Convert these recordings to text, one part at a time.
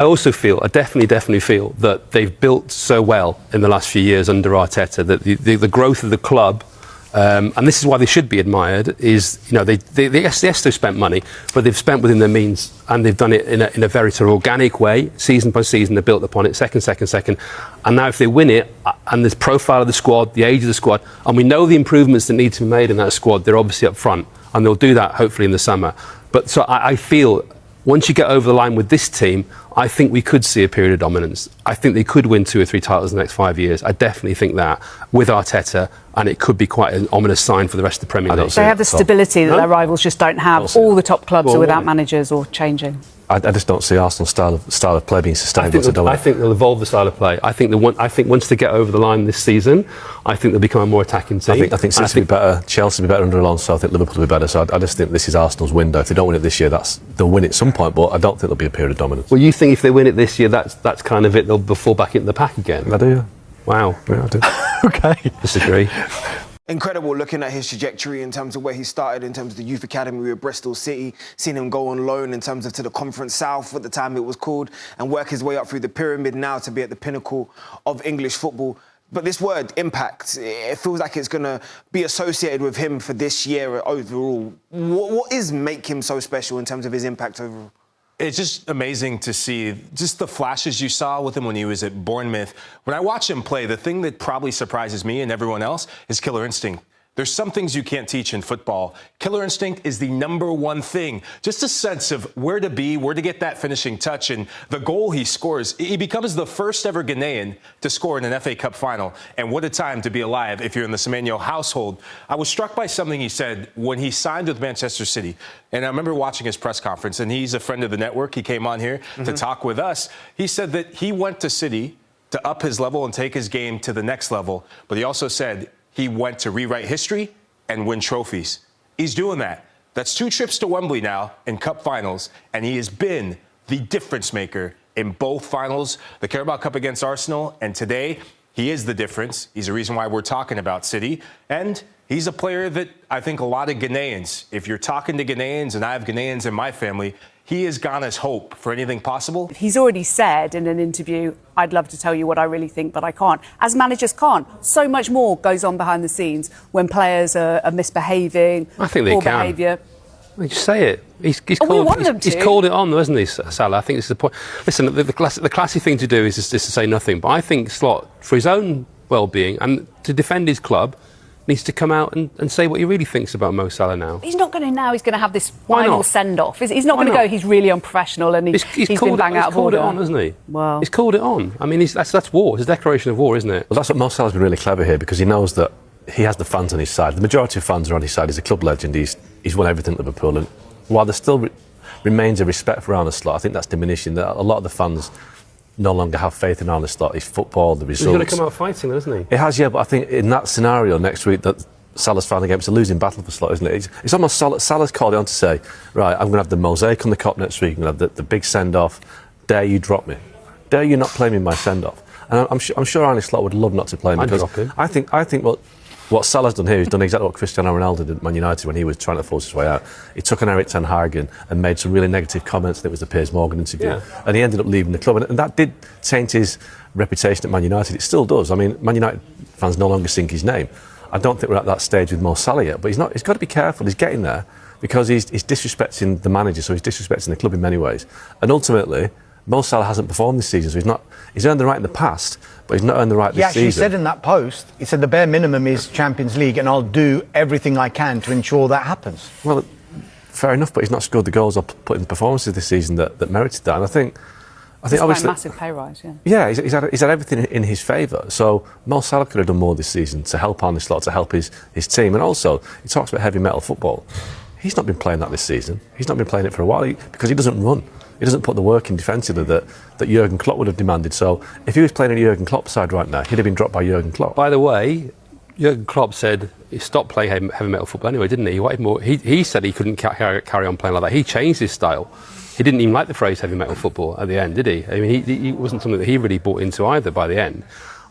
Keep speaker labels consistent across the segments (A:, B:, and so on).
A: I definitely feel that they've built so well in the last few years under Arteta that the growth of the club, and this is why they should be admired, is, yes, they've spent money, but they've spent within their means, and they've done it in a very sort of organic way, season by season. They built upon it, second, and now if they win it, and this profile of the squad, the age of the squad, and we know the improvements that need to be made in that squad, they're obviously up front, and they'll do that hopefully in the summer. But so I feel once you get over the line with this team, I think we could see a period of dominance. I think they could win 2 or 3 titles in the next 5 years. I definitely think that with Arteta, and it could be quite an ominous sign for the rest of the Premier League.
B: They have the stability that their rivals just don't have. All the top clubs are without managers or changing.
C: I just don't see Arsenal's style of play being sustainable.
A: I think they'll evolve the style of play. I think once they get over the line this season, I think they'll become a more attacking team.
C: I think City will be better, Chelsea will be better under Alonso. I think Liverpool will be better. So I just think this is Arsenal's window. If they don't win it this year, they'll win it at some point. But I don't think there'll be a period of dominance.
A: Well, you think if they win it this year, that's kind of it. They'll fall back into the pack again.
C: I do. Yeah.
A: Wow.
C: Yeah, I do.
B: Okay.
A: Disagree.
D: Incredible looking at his trajectory in terms of where he started, in terms of the youth academy with Bristol City, seeing him go on loan in terms of to the Conference South at the time it was called, and work his way up through the pyramid now to be at the pinnacle of English football. But this word, impact, it feels like it's going to be associated with him for this year overall. What is make him so special in terms of his impact overall?
E: It's just amazing to see just the flashes you saw with him when he was at Bournemouth. When I watch him play, the thing that probably surprises me and everyone else is killer instinct. There's some things you can't teach in football. Killer instinct is the number one thing. Just a sense of where to be, where to get that finishing touch, and the goal he scores. He becomes the first ever Ghanaian to score in an FA Cup final. And what a time to be alive if you're in the Semenyo household. I was struck by something he said when he signed with Manchester City. And I remember watching his press conference, and he's a friend of the network. He came on here to talk with us. He said that he went to City to up his level and take his game to the next level. But he also said he went to rewrite history and win trophies. He's doing that. That's 2 trips to Wembley now in cup finals, and he has been the difference maker in both finals, the Carabao Cup against Arsenal, and today he is the difference. He's the reason why we're talking about City, and he's a player that I think a lot of Ghanaians, if you're talking to Ghanaians, and I have Ghanaians in my family, he is Ghana's hope for anything possible.
B: He's already said in an interview, I'd love to tell you what I really think, but I can't. As managers can't. So much more goes on behind the scenes when players are misbehaving.
A: I think they can.
B: Behaviour.
A: Well, just say it. He's called it on, though, hasn't he, Salah? I think this is the point. Listen, the classy thing to do is just to say nothing. But I think Slot, for his own well-being and to defend his club, needs to come out and say what he really thinks about Mo Salah now.
B: He's not going to now. He's going to have this final send-off. He's not going to go, he's really unprofessional and he's been bang out of order.
A: He's called it on, hasn't he?
B: Well,
A: he's called it on. I mean, that's war. It's a declaration of war, isn't it?
C: Well, that's what Mo Salah's been really clever here, because he knows that he has the fans on his side. The majority of fans are on his side. He's a club legend. He's won everything at Liverpool. And while there still remains a respect for Arne Slot, I think that's diminishing. That a lot of the fans no longer have faith in Arne Slot. His football, the results.
A: He's going to come out fighting, isn't he?
C: He has, yeah, but I think in that scenario next week that Salah's final game, it's a losing battle for Slot, isn't it? It's almost Salah's called it on to say, right, I'm going to have the mosaic on the Kop next week. I'm going to have the big send-off. Dare you drop me? Dare you not play me in my send-off? And I'm sure Arne Slot would love not to play me.
A: I'd drop him.
C: I think what Salah's done here, he's done exactly what Cristiano Ronaldo did at Man United when he was trying to force his way out. He took an Erik ten Hag and made some really negative comments. That was the Piers Morgan interview. Yeah. And he ended up leaving the club. And that did taint his reputation at Man United. It still does. I mean, Man United fans no longer sing his name. I don't think we're at that stage with Mo Salah yet, but he's got to be careful. He's getting there because he's disrespecting the manager, so he's disrespecting the club in many ways. And ultimately, Mo Salah hasn't performed this season, so he's earned the right in the past, but he's not earned the right this season.
F: He actually said in that post, he said the bare minimum is Champions League, and I'll do everything I can to ensure that happens.
C: Well, fair enough, but he's not scored the goals or put in the performances this season that merited that. And I think obviously
B: a massive pay rise, yeah.
C: Yeah, he's had everything in his favour. So Mo Salah could have done more this season to help Arne Slot, to help his team. And also, he talks about heavy metal football. He's not been playing that this season. He's not been playing it for a while because he doesn't run. He doesn't put the work in defensively that Jurgen Klopp would have demanded. So if he was playing in a Jurgen Klopp side right now, he'd have been dropped by Jurgen Klopp.
A: By the way, Jurgen Klopp said he stopped playing heavy metal football anyway, didn't he? He wanted more. He said he couldn't carry on playing like that. He changed his style. He didn't even like the phrase heavy metal football at the end, did he? I mean, he wasn't something that he really bought into either by the end.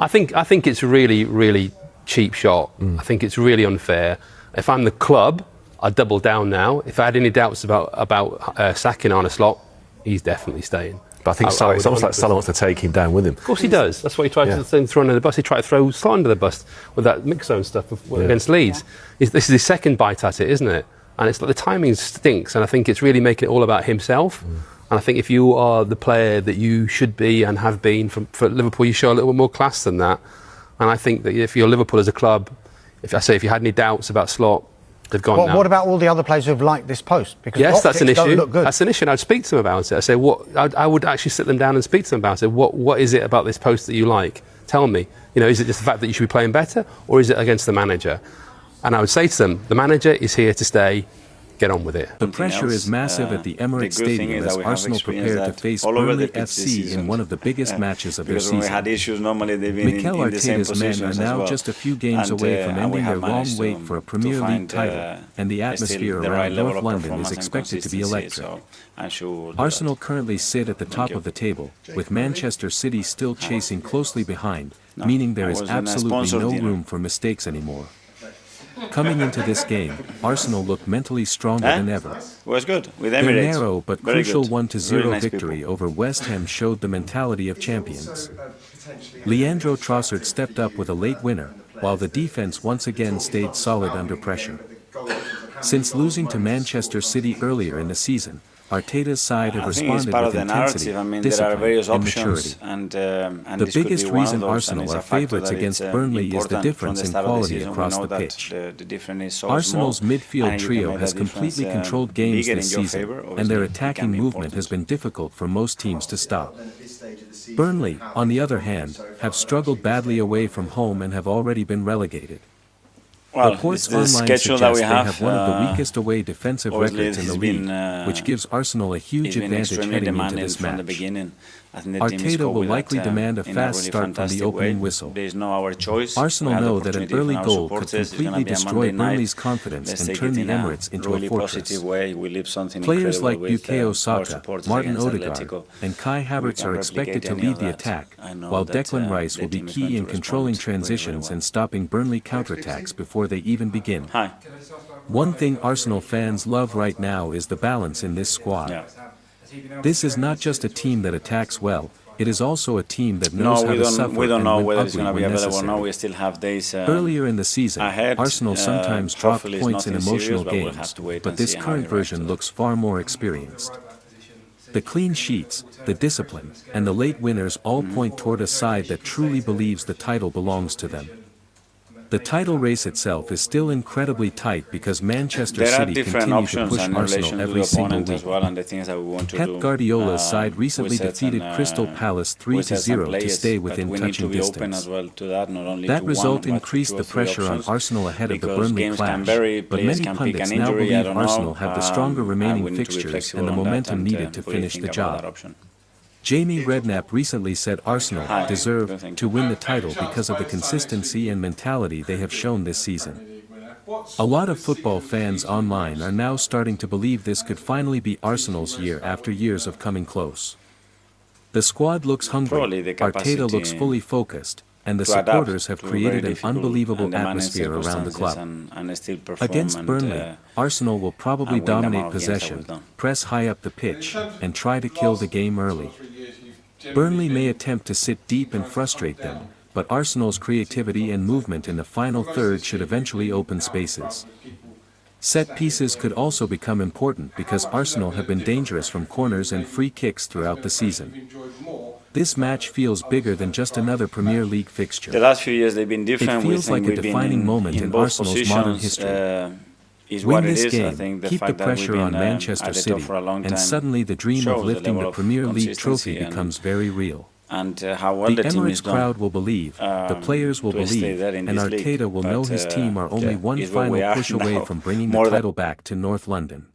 A: I think it's a really, really cheap shot. I think it's really unfair. If I'm the club, I'd double down now. If I had any doubts about sacking Arne Slot, he's definitely staying.
C: But I think
A: I would
C: it's almost like
A: 100%.
C: Salah wants to take him down with him.
A: Of course he does. That's why he tried to throw under the bus. He tried to throw Slot under the bus with that mix zone stuff against Leeds. This is his second bite at it, isn't it? And it's like the timing stinks, and I think it's really making it all about himself. And I think if you are the player that you should be and have been for Liverpool, you show a little bit more class than that. And I think that if you're Liverpool as a club, if you had any doubts about Slot, they've gone now.
F: What about all the other players who've liked this post? Because
A: yes, that's an
F: optics don't
A: issue.
F: look good.
A: That's an issue, and I'd speak to them about it. I say, I would actually sit them down and speak to them about it. What is it about this post that you like? Tell me. Is it just the fact that you should be playing better, or is it against the manager? And I would say to them, the manager is here to stay. Get on with it.
G: The pressure is massive at the Emirates Stadium as Arsenal prepare to face Burnley FC in one of the biggest matches of their season. Mikel Arteta's men are now just a few games away from ending their long wait for a Premier League title, and the atmosphere around North London is expected to be electric. Arsenal currently sit at the top of the table, with Manchester City still chasing closely behind, meaning there is absolutely no room for mistakes anymore. Coming into this game, Arsenal looked mentally stronger than ever.
H: Was good with
G: Their
H: Emirates.
G: narrow but
H: Very
G: crucial
H: good.
G: 1-0
H: Very nice
G: victory
H: people.
G: over West Ham showed the mentality of champions. Leandro Trossard stepped up with a late winner, while the defense once again stayed solid under pressure. Since losing to Manchester City earlier in the season, Arteta's side have
H: I think it's
G: responded
H: part
G: with
H: of the
G: intensity,
H: narrative. I mean, there are
G: discipline,
H: various
G: and
H: options,
G: maturity.
H: and
G: The
H: this could
G: biggest
H: be one
G: reason
H: of those, and
G: Arsenal
H: it's a
G: are
H: factor
G: favourites
H: that
G: against
H: it's,
G: Burnley is the
H: important
G: difference
H: from
G: in
H: start of the
G: quality
H: season.
G: across
H: We know
G: the
H: that
G: pitch.
H: the difference is so
G: Arsenal's
H: small,
G: midfield
H: and you
G: trio
H: can make
G: has
H: that
G: completely
H: difference,
G: controlled games
H: bigger
G: this
H: in your
G: season,
H: favour.
G: and
H: Obviously,
G: their
H: it can
G: attacking
H: be
G: movement has
H: important.
G: been difficult for most teams to stop. Burnley, on the other hand, have struggled badly away from home and have already been relegated.
H: Well,
G: Reports
H: it's the
G: online
H: schedule
G: suggest
H: that we
G: they have one of the
H: uh,
G: weakest away defensive
H: obviously
G: records in the
H: it's
G: league,
H: been,
G: which gives Arsenal a huge
H: It's been
G: advantage
H: extremely
G: heading into
H: demanding
G: this
H: from the
G: match.
H: beginning. I think the team is
G: Arteta will
H: with
G: likely
H: that,
G: demand a
H: in
G: fast
H: really
G: start from the
H: fantastic
G: opening
H: way.
G: whistle.
H: There is no our choice.
G: Arsenal
H: We have the
G: know that an
H: opportunity
G: early
H: from our
G: goal could
H: supporters. It's gonna
G: completely
H: be a
G: destroy
H: Monday night.
G: Burnley's confidence
H: Let's
G: and
H: take
G: turn
H: it
G: the
H: in
G: Emirates into
H: really
G: a fortress.
H: positive way. We leave something
G: Players like
H: incredible with
G: Bukayo
H: our
G: Saka,
H: supporters
G: Martin
H: against
G: Odegaard,
H: Atletico.
G: and Kai
H: We
G: Havertz
H: can
G: are expected to
H: replicate any
G: lead
H: of
G: the
H: that.
G: attack,
H: I know
G: while
H: that,
G: Declan Rice
H: the
G: will be
H: team is
G: key
H: going
G: in
H: to
G: controlling
H: respond very, very
G: transitions
H: well.
G: and stopping Burnley counterattacks before they even begin.
H: Hi.
G: One thing Arsenal fans love right now is the balance in this squad.
H: Yeah.
G: This is not just a team that attacks well, it is also a team that
H: No,
G: knows how
H: we
G: to suffer
H: don't
G: and
H: know
G: win
H: whether it's
G: ugly
H: going to be
G: when
H: available or not.
G: necessary.
H: We still have days.
G: Earlier in the season,
H: ahead.
G: Arsenal sometimes dropped
H: Hopefully it's
G: points in
H: nothing
G: emotional
H: serious, but we'll
G: games,
H: have to wait
G: but
H: and
G: this
H: see how
G: current
H: he reacts
G: version
H: to it.
G: looks far more experienced. The clean sheets, the discipline, and the late winners all point toward a side that truly believes the title belongs to them. The title race itself is still incredibly tight because Manchester
H: There are
G: City
H: different
G: continue to
H: options
G: push
H: in relation
G: Arsenal
H: to
G: every
H: the
G: single
H: opponent
G: week.
H: as well, and the things that we want to
G: Pep
H: do.
G: Guardiola's side recently
H: we set
G: defeated
H: some,
G: Crystal Palace
H: we set some
G: 3-0 to
H: players,
G: stay
H: but
G: within
H: we need to
G: touching
H: be open
G: distance.
H: as well to that, not only
G: That
H: to
G: result
H: one, but
G: increased
H: to
G: the
H: two or three
G: pressure on
H: options,
G: Arsenal ahead of the
H: because
G: Burnley
H: games can
G: clash,
H: vary,
G: but
H: players
G: many
H: can pick
G: pundits
H: an
G: now
H: injury, I
G: believe
H: don't
G: Arsenal
H: know,
G: have the stronger
H: and
G: remaining
H: we need to be
G: fixtures
H: flexible
G: and the
H: on that,
G: momentum
H: and,
G: needed to
H: what do you
G: finish
H: think
G: the
H: about that
G: job.
H: option?
G: Jamie Redknapp recently said Arsenal
H: Hi. Good,
G: deserve
H: thank
G: to
H: you.
G: win the title because of the consistency and mentality they have shown this season. A lot of football fans online are now starting to believe this could finally be Arsenal's year after years of coming close. The squad looks
H: Probably
G: hungry,
H: the
G: Arteta
H: capacity
G: looks fully focused, and the
H: to adapt
G: supporters have
H: to a
G: created
H: very
G: an
H: difficult
G: unbelievable
H: and demanding
G: atmosphere around the club.
H: circumstances and still perform
G: Against
H: and,
G: Burnley, Arsenal will probably
H: and win the amount
G: dominate
H: of games that
G: possession,
H: we've done.
G: press high up the pitch, and try to kill the game early. Burnley may attempt to sit deep and frustrate them, but Arsenal's creativity and movement in the final third should eventually open spaces. Set pieces could also become important because Arsenal have been dangerous from corners and free kicks throughout the season. This match feels bigger than just another Premier League fixture.
H: The last few years they've been different.
G: It feels like a defining moment in
H: both
G: Arsenal's modern
H: positions,
G: history.
H: Is
G: Win
H: what it
G: this
H: is. I
G: game,
H: think the
G: keep the
H: fact that we've
G: pressure
H: been
G: on
H: at
G: Manchester
H: the top
G: City,
H: for a long
G: and
H: time
G: suddenly the dream
H: shows
G: of
H: the
G: lifting
H: level
G: the
H: of
G: Premier League
H: consistency
G: trophy becomes very real.
H: And how well
G: The
H: the team is
G: Emirates
H: done.
G: crowd will believe, the players will
H: to stay
G: believe,
H: there in
G: and
H: this league.
G: Arteta will know his
H: But,
G: team are only
H: yeah,
G: one
H: is where
G: final
H: we are
G: push away
H: now.
G: from bringing the
H: More than-
G: title back to North London.